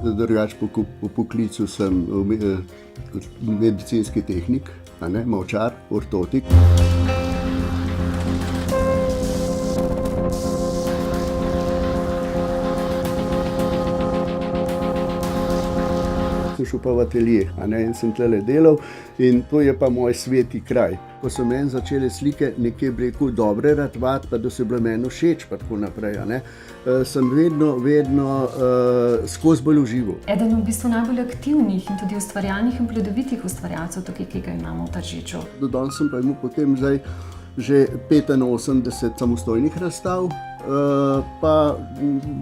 Drugače po poklicu sem medicinski tehnik, molčar, ortotik. Sem šel pa v atelje, in sem tlele delal in to je pa moj sveti kraj. Ko so meni začele slike nekje dobre ratovati, pa da so bile meni všeč pa tako naprej, sem vedno skozi bolj užival. Eden v bistvu najbolj aktivnih in tudi ustvarjalnih in plodovitih ustvarjalcev tukaj, ki ga imamo v Tržiču. Do danes sem pa imel potem zdaj že 85 samostojnih razstav, pa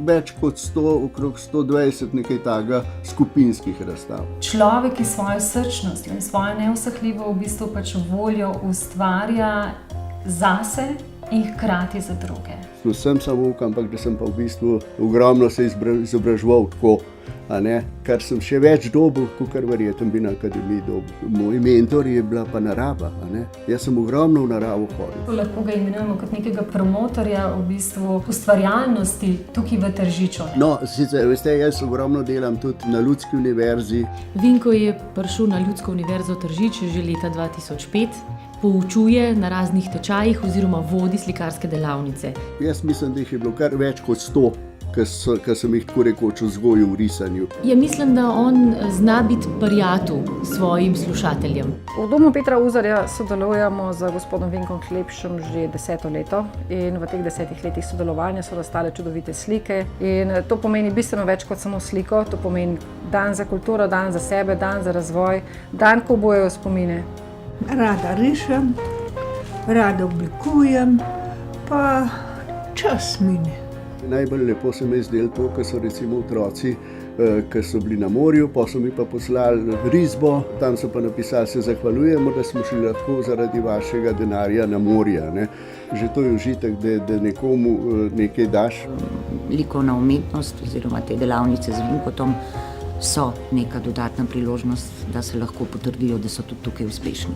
več kot 100, okrog 120 nekaj takega skupinskih razstav. Človek, ki svojo srčnostjo in svojo neusahljivo v bistvu pač voljo ustvarja zase in hkrati za druge. Sem samouk, ampak da sem pa v bistvu ogromno se izobraževal tako, kar sem še več dobil, kakor verjetno bi na akademiji dobil. Moj mentor je bila pa narava, Jaz sem ogromno v naravo hodil. Lahko ga imenujemo kot nekega promotorja v bistvu ustvarjalnosti tukaj v Tržiču. No, sicer, veste, jaz ogromno delam tudi na Ljudski univerzi. Vinko je prišel na Ljudsko univerzo Tržič že leta 2005. Poučuje na raznih tečajih oziroma vodi slikarske delavnice. Jaz mislim, da jih je bilo kar več kot 100, ki sem jih tako rekoč vzgojil v risanju. Mislim, da on zna biti prijatelj svojim slušateljem. V Domu Petra Uzarja sodelujemo z gospodom Vinkom Klepšem že 10. leto in v teh 10 letih sodelovanja so nastale čudovite slike. In to pomeni bistveno več kot samo sliko, to pomeni dan za kulturo, dan za sebe, dan za razvoj, dan, ko obujajo spomine. Rada rišem, rada oblikujem, pa čas mine. Najbolj lepo se mi je zdelo to, ko so recimo otroci, ki so bili na morju, pa so mi pa poslali risbo, tam so pa napisali, se zahvaljujemo, da smo šli lahko zaradi vašega denarja na morje. Že to je užitek, da nekomu nekaj daš. Likovna umetnost oziroma te delavnice z Vinkotom so neka dodatna priložnost, da se lahko potrdijo, da so tudi tukaj uspešni.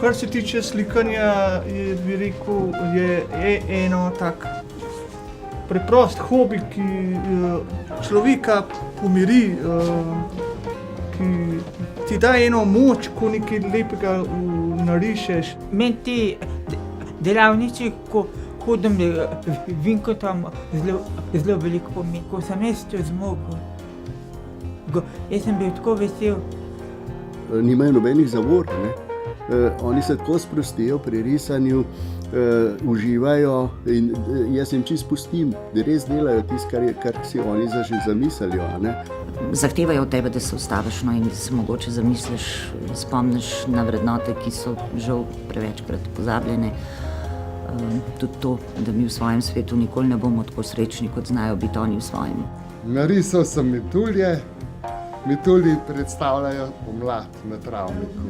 Kar se tiče slikanja, bi rekel, je eno tak preprost hobi, ki človeka pomiri, ki ti da eno moč, ko nekaj lepega narišeš. Meni te delavnice, ko hodim Vinkotom, zelo veliko pomeni. Ko sem jaz to zmogel, jaz sem bil tako vesel. Nimajo nobenih zavor, Oni se tako sprostijo pri risanju, uživajo in jaz jim čisto pustim, da res delajo tisto, kar si oni že zamislijo. Zahtevajo od tebe, da se ustaviš in da se mogoče zamisliš, spomniš na vrednote, ki so žal prevečkrat pozabljene. Tudi to, da mi v svojem svetu nikoli ne bomo tako srečni, kot znajo biti oni v svojem. Narisal sem metulje. Metulji predstavljajo pomlad na travniku.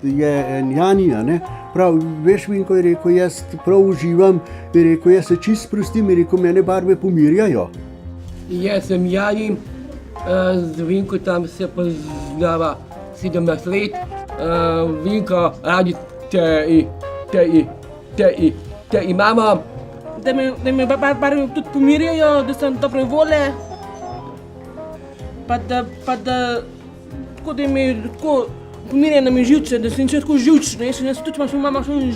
Je en Jani, prav, veš, Vinko je rekel, jaz prav uživam, je rekel, jaz se čisto sprostim, je rekel, mene barve pomirjajo. Jaz sem Jani, z Vinkotom se poznava 17 let. Vinko, radi te imamo. Da me barve tudi pomirjajo, da sem dobre volje. Pa da mi tako pomirjena mi živce, da sem tako živčna, jaz tudi imam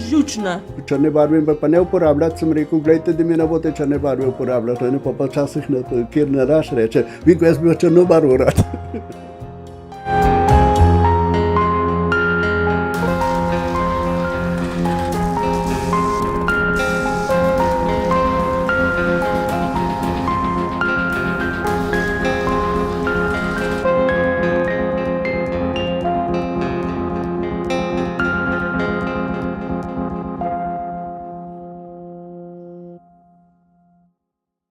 živčna. Črne barve pa ne uporabljati, sem rekel, gledajte, da mi ne boste črne barve uporabljati, pa včasih kjer naraš reče, Vinko, jaz bi črno barvo rad.